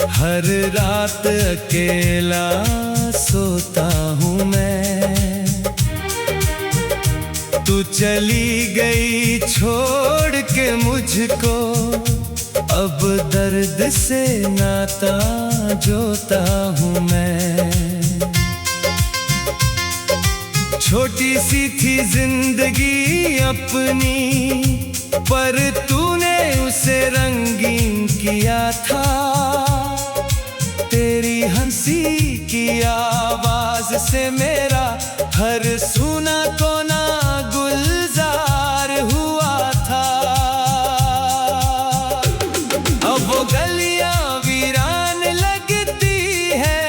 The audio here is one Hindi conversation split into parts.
हर रात अकेला सोता हूँ मैं। तू चली गई छोड़ के मुझको, अब दर्द से नाता जोता हूँ मैं। छोटी सी थी जिंदगी अपनी, पर तूने उसे रंगीन किया था। तेरी हंसी की आवाज से मेरा हर सुना कोना गुलजार हुआ था। अब वो गलियां वीरान लगती है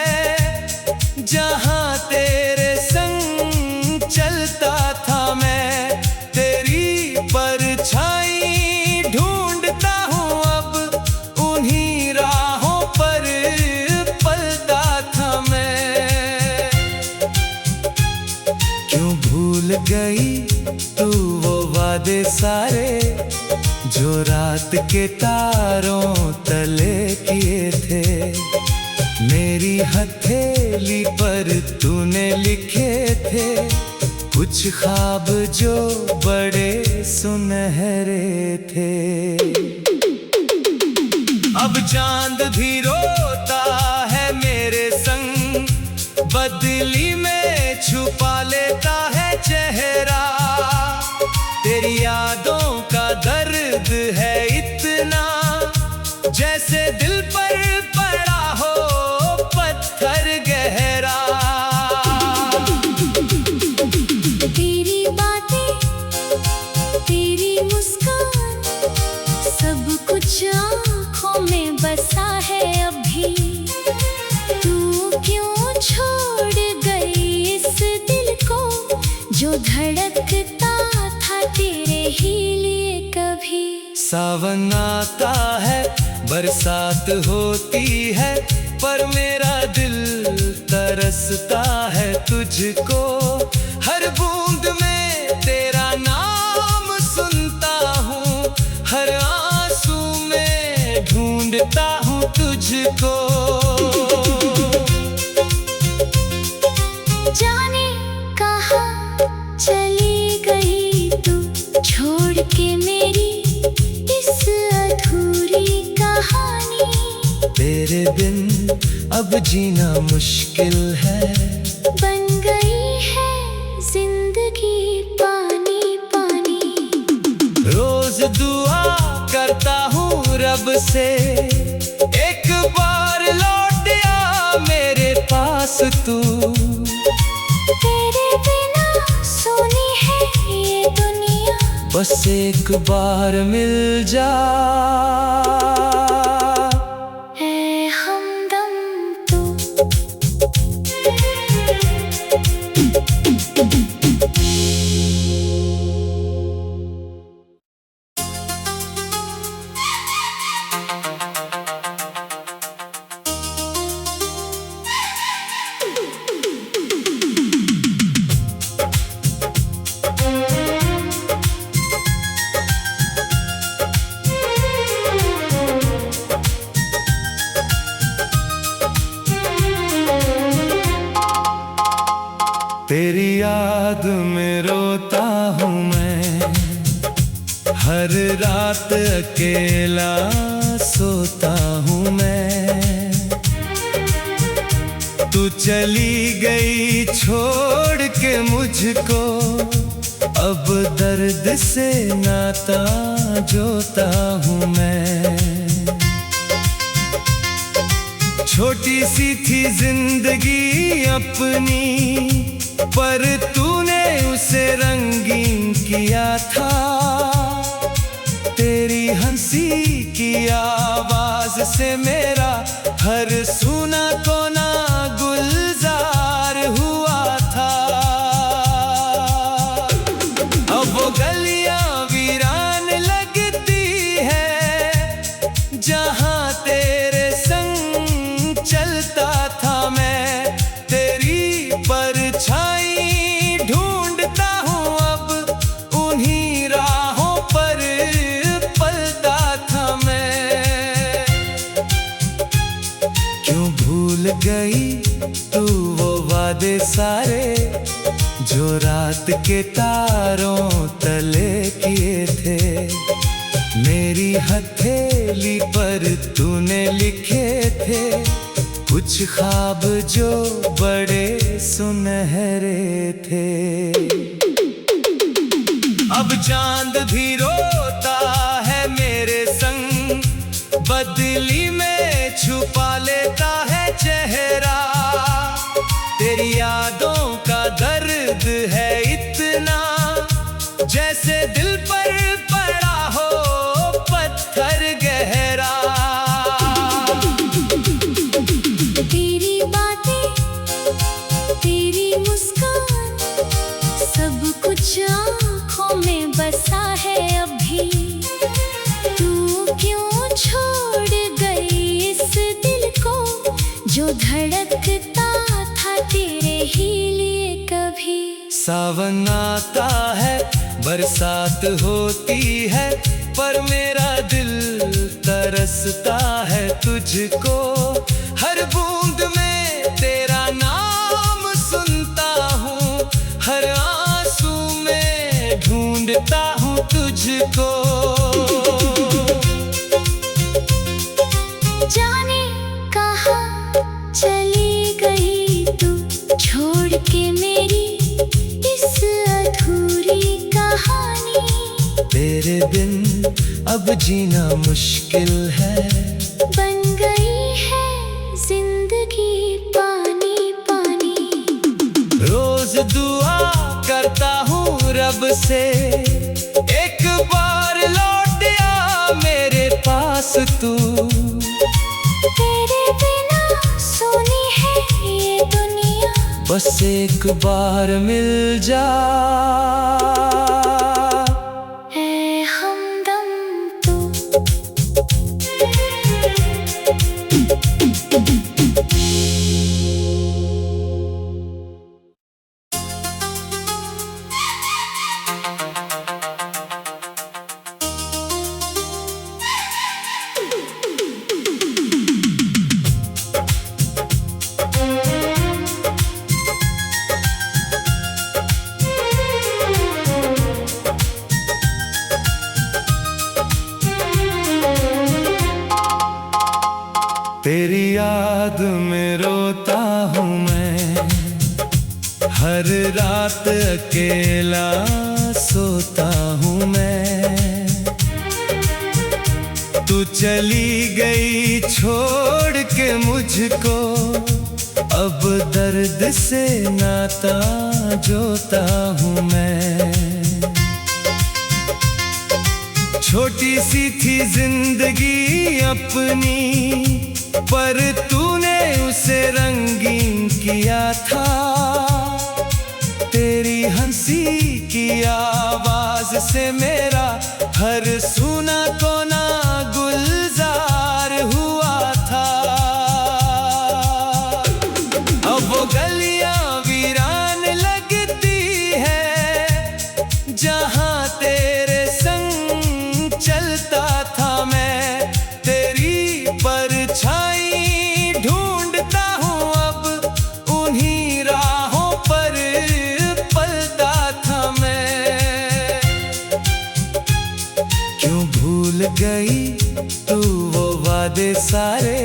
जहां तेरे संग चलता था मैं। तेरी परछाई ढूंढता हूँ अब उन्हीं राहों पर पलता था मैं। क्यों भूल गई तू वो वादे सारे जो रात के तारों तले किए थे। मेरी हथेली पर तूने लिखे थे कुछ ख्वाब जो बड़े सुनहरे थे। अब चांद भी रोता है मेरे संग, बदली में छुपा लेता है चेहरा। तेरी यादों का दर्द है इतना, जैसे दिल पर पड़ा हो पत्थर गहरा। तेरी बातें, तेरी मुस्कान, सब कुछ आँखों में बसा है अभी। तू क्यों छोड़ गई इस दिल को जो धड़कता था तेरे ही लिए कभी। सावन आता है, बरसात होती है, पर मेरा दिल तरसता है तुझको। हर बूंद में तेरा नाम सुनता हूँ, हर आंसू में ढूंढता हूँ तुझको। जाने कहाँ चली गई तू छोड़ के मेरी इस अधूरी कहानी। तेरे बिन अब जीना मुश्किल है, बन गई है जिंदगी पानी पानी। रोज दुआ करता हूँ रब से, एक बार लौट आ मेरे पास तू। तेरे बिना सोनी है ये दुनिया, बस एक बार मिल जा। है हमदम तू। तेरी याद में रोता हूँ मैं, हर रात अकेला सोता हूँ मैं। तू चली गई छोड़ के मुझको, अब दर्द से नाता जोता हूँ मैं। छोटी सी थी जिंदगी अपनी, पर तूने उसे रंगीन किया था। तेरी हंसी की आवाज से मेरा हर सुना कोना गुलजार हुआ था। अब वो गलियां वीरान लगती है जहां तेरे संग चलता था मैं। तेरी परछाई ढूंढता हूँ अब उन्हीं राहों पर पलता था मैं। क्यों भूल गई तू वो वादे सारे जो रात के तारों तले किए थे। मेरी हथेली पर तूने लिखे थे कुछ ख्वाब जो बड़े सुनहरे थे। अब चांद भी रोता है मेरे संग, बदली में छुपा लेता है चेहरा। तेरी यादों का दर्द है इतना, जैसे दिल पर पड़ा हो पत्थर गहरा। तेरी बातें, तेरी मुस्कान, सब कुछ आँखों में बसा है अभी। तू क्यों छोड़ गई इस दिल को जो धड़कता था तेरे ही लिए कभी। सावन आता है, बरसात होती है, पर मेरा दिल तरसता है तुझको। हर बूंद में तेरा नाम सुनता हूँ, हर आंसू में ढूंढता हूँ तुझको। जाने कहाँ चली गई तू, छोड़ के मेरी इस अधूरी कहानी। तेरे बिन अब जीना मुश्किल है, बन गई है जिंदगी पानी पानी। रोज दुआ करता हूँ रब से, एक बार लौट आ मेरे पास तू। तेरे बिना सोनी है ये दुनिया, बस एक बार मिल जा। है हमदम तू। तेरी याद में रोता हूँ मैं, हर रात अकेला सोता हूँ मैं। तू चली गई छोड़ के मुझको, अब दर्द से नाता जोता हूँ मैं। छोटी सी थी जिंदगी अपनी, पर तूने उसे रंगीन किया था। तेरी हंसी की आवाज से मेरा हर सुना कोना गुलजार हुआ था। अब वो गलियां वीरान लगती है जहां तेरे संग चलता था मैं। तेरी परछाई ढूंढता हूँ अब, उन्हीं राहों पर पलता था मैं। क्यों भूल गई तू वो वादे सारे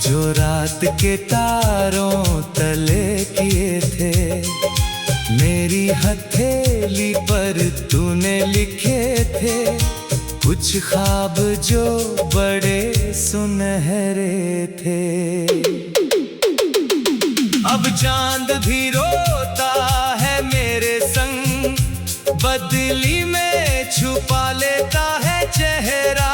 जो रात के तारों तले किए थे। मेरी हथेली पर तूने लिखे थे कुछ ख्वाब जो बड़े सुनहरे थे। अब चांद भी रोता है मेरे संग, बदली में छुपा लेता है चेहरा।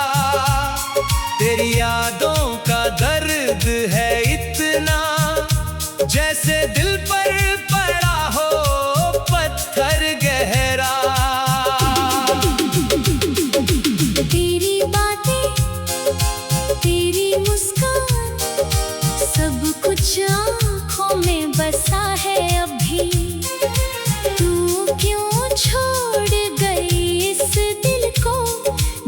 तेरी यादों का दर्द है इतना, जैसे दिल पर पड़ा हो पत्थर गहरा। तेरी बातें, तेरी मुस्कान, सब कुछ आँखों में बसा है अभी। तू क्यों छोड़ गई इस दिल को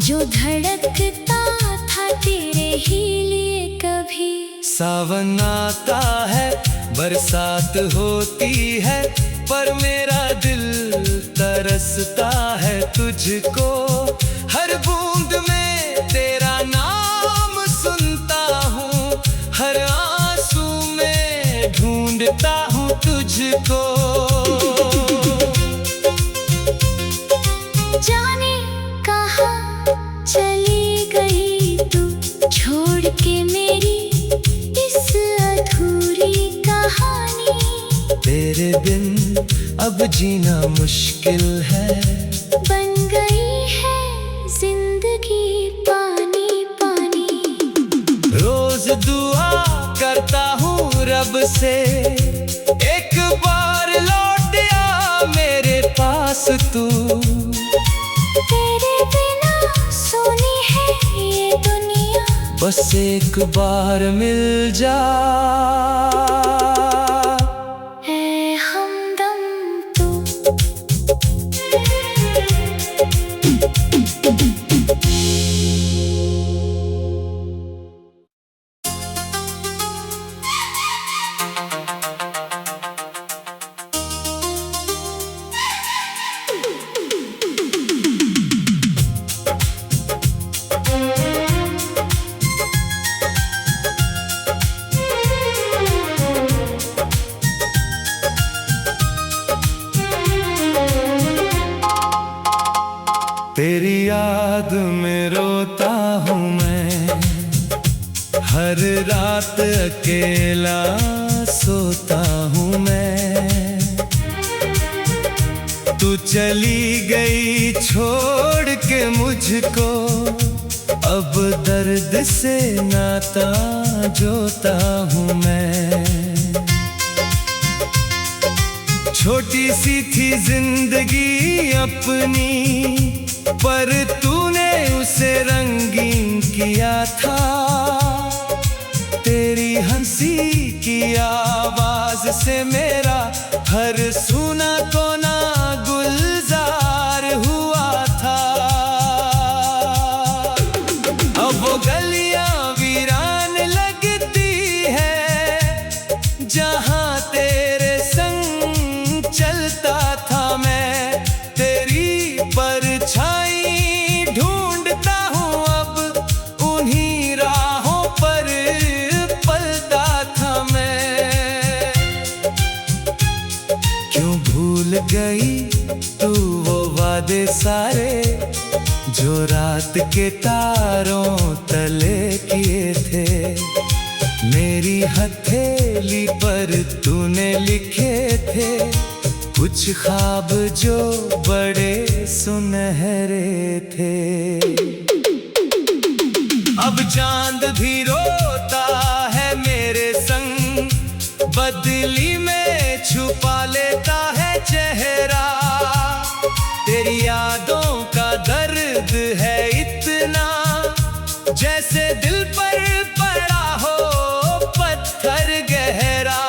जो धड़कता था तेरे ही लिए कभी। सावन आता है, बरसात होती है, पर मेरा दिल तरसता है तुझको। हर बूंद में तेरा नाम सुनता हूँ, हर आंसू में ढूंढता हूँ तुझको। जाने कहाँ चली गई तू, छोड़ के मेरी इस अधूरी कहानी। तेरे बिन अब जीना मुश्किल है, बन गई है जिंदगी पानी पानी। रोज दुआ करता हूँ रब से, एक बार लौट आ मेरे पास तू। तेरे बिना सोनी है ये दुनिया, बस एक बार मिल जा। है हमदम तू। तेरी याद में रोता हूँ मैं, हर रात अकेला सोता हूँ मैं। तू चली गई छोड़ के मुझको, अब दर्द से नाता जोता हूँ मैं। छोटी सी थी जिंदगी अपनी, पर तूने उसे रंगीन किया था। तेरी हंसी की आवाज से मेरा हर सुना कोना गुलजार हुआ था। अब वो गलियां वीरान लगती है, जहां तेरे संग चलता था मैं। तेरी परछाई ढूंढता हूँ अब, उन्हीं राहों पर पलता था मैं। क्यों भूल गई तू वो वादे सारे, जो रात के तारों तले किए थे। मेरी हथेली पर तूने लिखे थे कुछ ख्वाब जो बड़े सुनहरे थे। अब चांद भी रोता है मेरे संग, बदली में छुपा लेता है चेहरा। तेरी यादों का दर्द है इतना, जैसे दिल पर पड़ा हो पत्थर गहरा।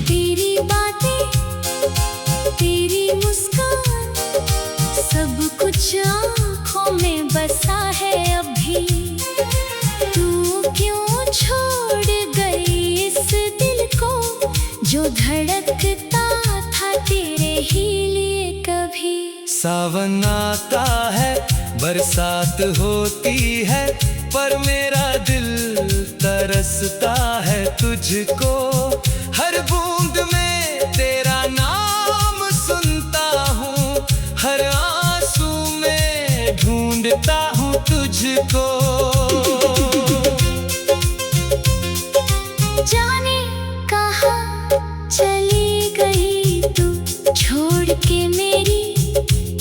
तेरी बातें, तेरी मुस्कान, सब कुछ आँखों में बसा है अभी। तू क्यों छोड़ गई इस दिल को, जो धड़कता था तेरे ही लिए कभी। सावन आता है, बरसात होती है, पर मेरा दिल तरसता है तुझको। हर बूंद में तेरा नाम सुनता हूँ, हर आंसू में ढूंढता हूँ तुझको। जाने कहाँ चली गई तू, छोड़ के मेरी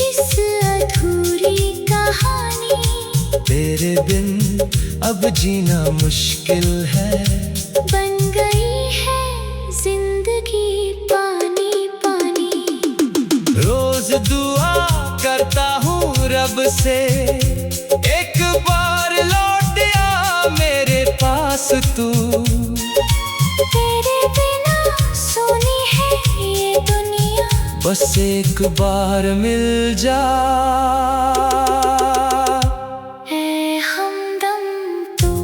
इस अधूरी कहानी। तेरे बिन अब जीना मुश्किल है, बन गई है जिंदगी पानी पानी। रोज दुआ करता हूँ रब से, एक बार लौट आ मेरे पास तू। तेरे बिना सोनी है ये दुनिया, बस एक बार मिल जा। है हमदम तू।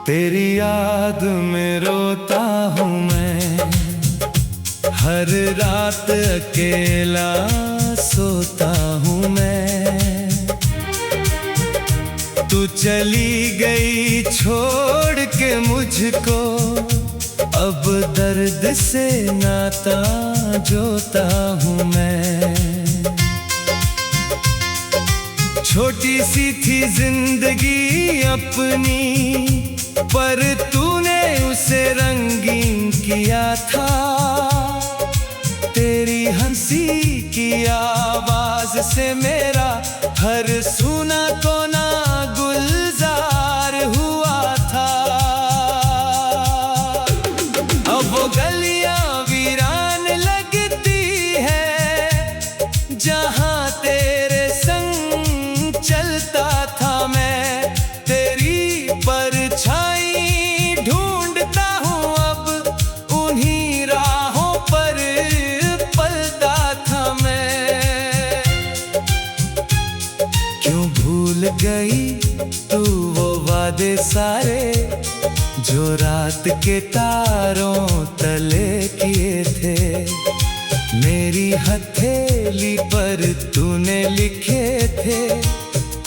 तेरी याद में रोता हूँ मैं, हर रात अकेला सोता हूँ मैं। तू चली गई छोड़ के मुझको, अब दर्द से नाता जोता हूँ मैं। छोटी सी थी जिंदगी अपनी, पर तूने उसे रंगीन किया था। तेरी हंसी की आवाज से मेरा हर सूना कोना गुलजार हुआ था। अब वो गलियां वीरान लगती है, जहां तेरे संग चलता था मैं। तेरी परछाई ढूंढता हूँ अब, उन्हीं राहों पर पलता था मैं। क्यों भूल गई तू वो वादे सारे, जो रात के तारों तले किए थे। मेरी हथेली पर तूने लिखे थे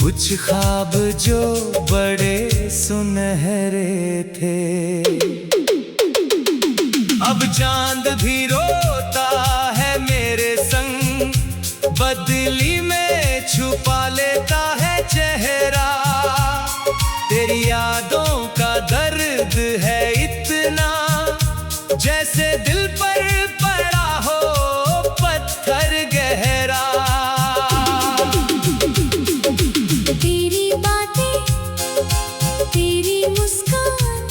कुछ ख्वाब जो बड़े सुनहरे थे। अब चांद भी रोता है मेरे संग, बदली में छुपा लेता है चेहरा। तेरी यादों का दर्द है इतना, जैसे दिल पर पड़ा हो पत्थर गहरा। तेरी बातें, तेरी मुस्कान,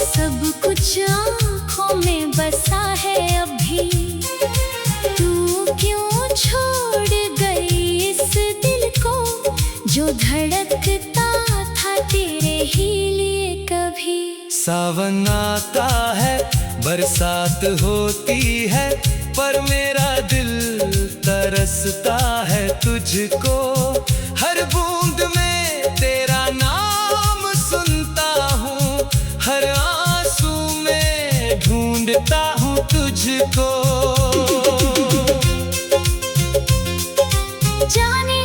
सब कुछ आँखों में बसा है अभी। तू क्यों छोड़ गई इस दिल को, जो धड़कता था तेरे ही लिए कभी। सावन आता है, बरसात होती है, पर मेरा दिल तरसता है तुझको। हर बूंद में तेरा नाम सुनता हूँ, हर आंसू में ढूंढता हूँ तुझको। जाने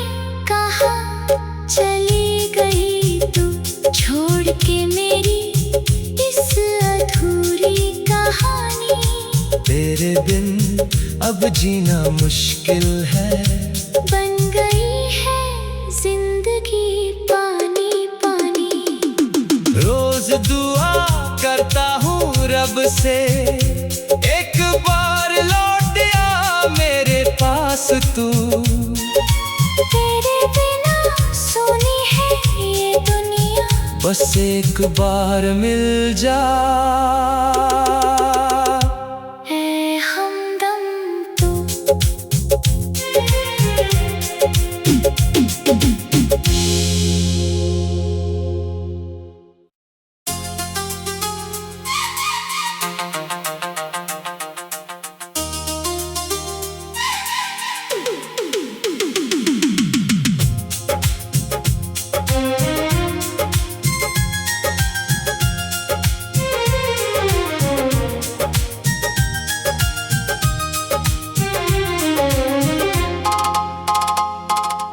कहाँ चली गई तू, छोड़ के मेरी इस अधूरी कहानी। तेरे बिन अब जीना मुश्किल है, बन गई है जिंदगी पानी पानी। रोज दुआ करता हूँ रब से, एक बार लौट आ मेरे पास तू। तेरे बिना सोनी है ये दुनिया, बस एक बार मिल जा। है हमदम तू।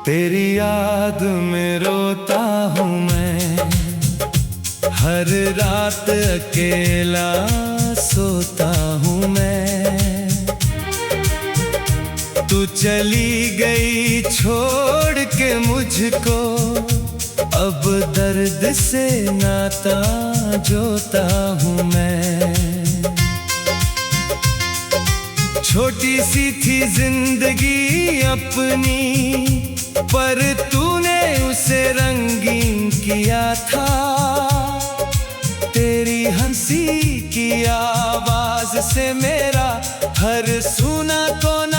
तेरी याद में रोता हूँ मैं, हर रात अकेला सोता हूँ मैं। तू चली गई छोड़ के मुझको, अब दर्द से नाता जोता हूँ मैं। छोटी सी थी जिंदगी अपनी, पर तूने उसे रंगीन किया था। तेरी हंसी की आवाज से मेरा हर सूना कोना